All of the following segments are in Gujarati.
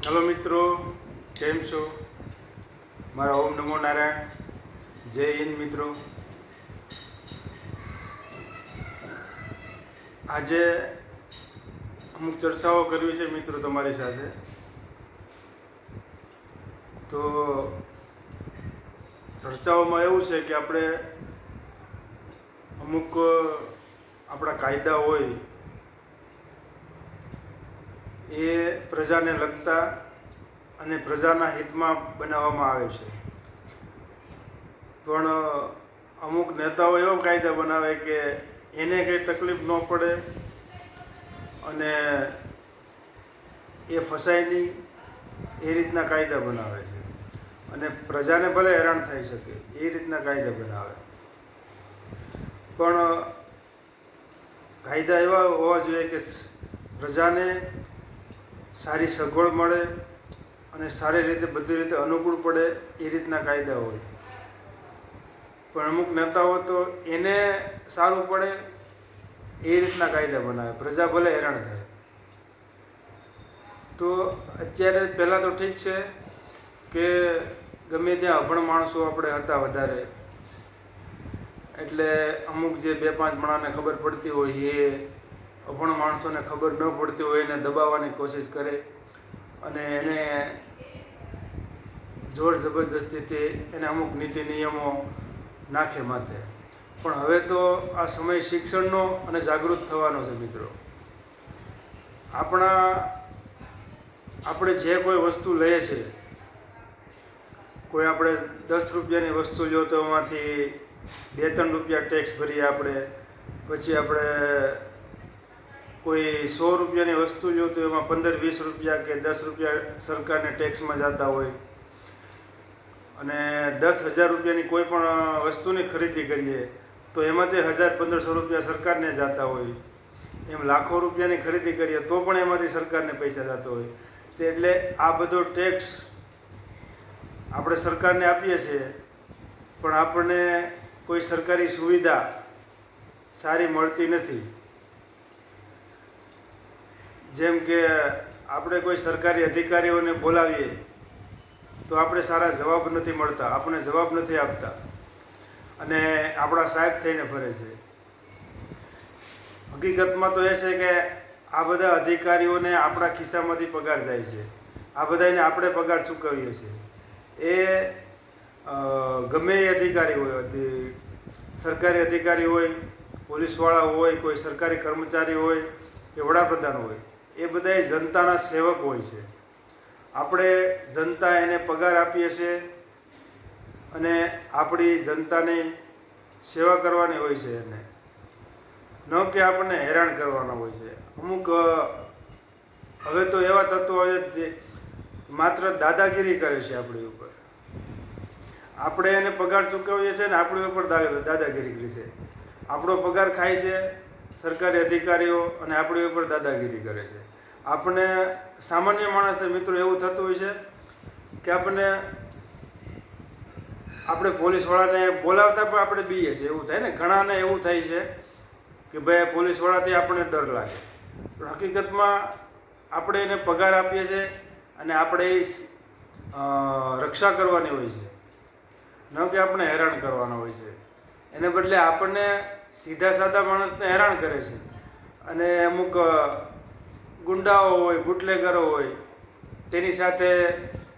હેલો મિત્રો, કેમ છો? મારા ઓમ નમો નારાયણ, જય હિન્દ મિત્રો. આજે અમુક ચર્ચાઓ કરવી છે મિત્રો તમારી સાથે. તો ચર્ચાઓમાં એવું છે કે આપણે અમુક આપણા કાયદા હોય એ પ્રજાને લગતા અને પ્રજાના હિતમાં બનાવવામાં આવે છે. પણ અમુક નેતાઓ એવા કાયદા બનાવે કે એને કંઈ તકલીફ ન પડે અને એ ફસાય નહીં એ રીતના કાયદા બનાવે છે. અને પ્રજાને ભલે હેરાન થઈ શકે એ રીતના કાયદા બનાવે. પણ કાયદા એવા હોવા જોઈએ કે પ્રજાને સારી સગવડ મળે અને સારી રીતે બધી રીતે અનુકૂળ પડે એ રીતના કાયદા હોય. પણ અમુક નેતાઓ તો એને સારું પડે એ રીતના કાયદા બનાવે, પ્રજા ભલે હેરાન થાય. તો અત્યારે પહેલાં તો ઠીક છે કે ગમે ત્યાં અભણ માણસો આપણે હતા વધારે, એટલે અમુક જે 2-5 માણસને ખબર પડતી હોય એ અભણ માણસોને ખબર ન પડતી હોય એને દબાવવાની કોશિશ કરે અને એને જોર જબરજસ્તીથી એને અમુક નીતિ નિયમો નાખે માથે. પણ હવે તો આ સમય શિક્ષણનો અને જાગૃત થવાનો છે મિત્રો. આપણે જે કોઈ વસ્તુ લઈએ છીએ, કોઈ આપણે 10 રૂપિયાની વસ્તુ લો તો એમાંથી 2-3 રૂપિયા ટેક્સ ભરીએ આપણે. પછી આપણે કોઈ 100 રૂપિયાની વસ્તુ લો તો એમાં 15-20 રૂપિયા કે 10 રૂપિયા સરકારને ટેક્સમાં જતા હોય. અને 10,000 રૂપિયાની કોઈ પણ વસ્તુની ખરીદી કરીએ તો એમાંથી 1,000-1,500 રૂપિયા સરકારને જતા હોય. એમ લાખો રૂપિયાની ખરીદી કરીએ તો પણ એમાંથી સરકારને પૈસા જતા હોય. એટલે આ બધો ટેક્સ આપણે સરકારને આપીએ છીએ, પણ આપણને કોઈ સરકારી સુવિધા સારી મળતી નથી. જેમ કે આપણે કોઈ સરકારી અધિકારીઓને બોલાવીએ તો આપણે સારા જવાબ નથી મળતા, આપણને જવાબ નથી આપતા અને આપણા સાહેબ થઈને ફરે છે. હકીકતમાં તો એ છે કે આ બધા અધિકારીઓને આપણા ખિસ્સામાંથી પગાર જાય છે. આ બધાને આપણે પગાર ચૂકવીએ છીએ. એ ગમે એ અધિકારી હોય, સરકારી અધિકારી હોય, પોલીસવાળા હોય, કોઈ સરકારી કર્મચારી હોય કે વડાપ્રધાન હોય, એ બધા જનતાના સેવક હોય છે. આપણે જનતા એને પગાર આપીએ છીએ અને આપણી જનતાની સેવા કરવાની હોય છે એને, ન કે આપણને હેરાન કરવાના હોય છે. અમુક હવે તો એવા તત્વો માત્ર દાદાગીરી કરે છે આપણી ઉપર. આપણે એને પગાર ચૂકવીએ છીએ ને આપણી ઉપર દાદાગીરી કરે છે. આપણો પગાર ખાય છે સરકારી અધિકારીઓ અને આપણી ઉપર દાદાગીરી કરે છે. આપણને સામાન્ય માણસને મિત્રો એવું થતું હોય છે કે આપણે પોલીસવાળાને બોલાવતા પણ આપણે બીએ છીએ. એવું થાય ને, ઘણાને એવું થાય છે કે ભાઈ પોલીસવાળાથી આપણને ડર લાગે. પણ હકીકતમાં આપણે એને પગાર આપીએ છીએ અને આપણે રક્ષા કરવાની હોય છે, ન કે આપણે હેરાન કરવાના હોય છે. એને બદલે આપણને સીધા સાદા માણસને હેરાન કરે છે અને અમુક ગુંડાઓ હોય, બુટલેગરો હોય, તેની સાથે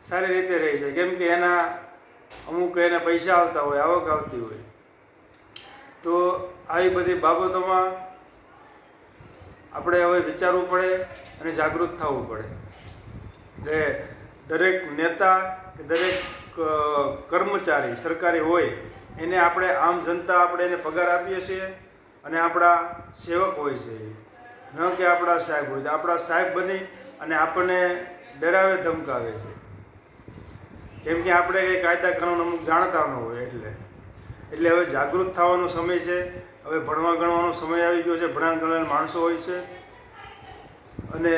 સારી રીતે રહે છે. કેમ કે અમુક એને પૈસા આવતા હોય, આવક આવતી હોય. તો આવી બધી બાબતોમાં આપણે હવે વિચારવું પડે અને જાગૃત થવું પડે. દરેક નેતા કે દરેક કર્મચારી સરકારી હોય એને આપણે આમ જનતા આપણે એને પગાર આપીએ છીએ અને આપણા સેવક હોય છે, ન કે આપણા સાહેબ હોય છે. આપણા સાહેબ બની અને આપણને ડરાવે ધમકાવે છે. કેમ કે આપણે કંઈ કાયદા કાનૂન અમુક જાણતા ન હોય. એટલે હવે જાગૃત થવાનો સમય છે. હવે ભણવા ગણવાનો સમય આવી ગયો છે. ભણાન ગણેલ માણસો હોય છે અને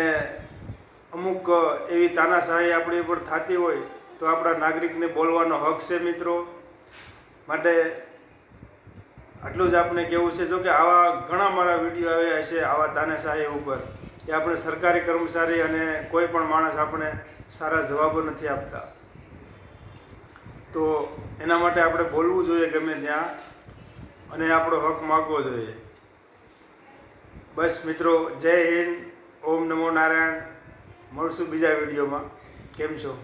અમુક એવી તાનાશાહી આપણી ઉપર થતી હોય તો આપણા નાગરિકને બોલવાનો હક છે મિત્રો. માટે આટલું જ આપણે કહેવું છે. જો કે આવા ઘણા મારા વિડીયો આવ્યા છે આવા તાનાશાહી ઉપર, કે આપણે સરકારી કર્મચારી અને કોઈ પણ માણસ આપણે સારા જવાબો નથી આપતા. તો એના માટે આપણે બોલવું જોઈએ ગમે ત્યાં અને આપણો હક માગવો જોઈએ. બસ મિત્રો, જય હિન્દ, ઓમ નમો નારાયણ. મળશું બીજા વિડીયોમાં. કેમ છો?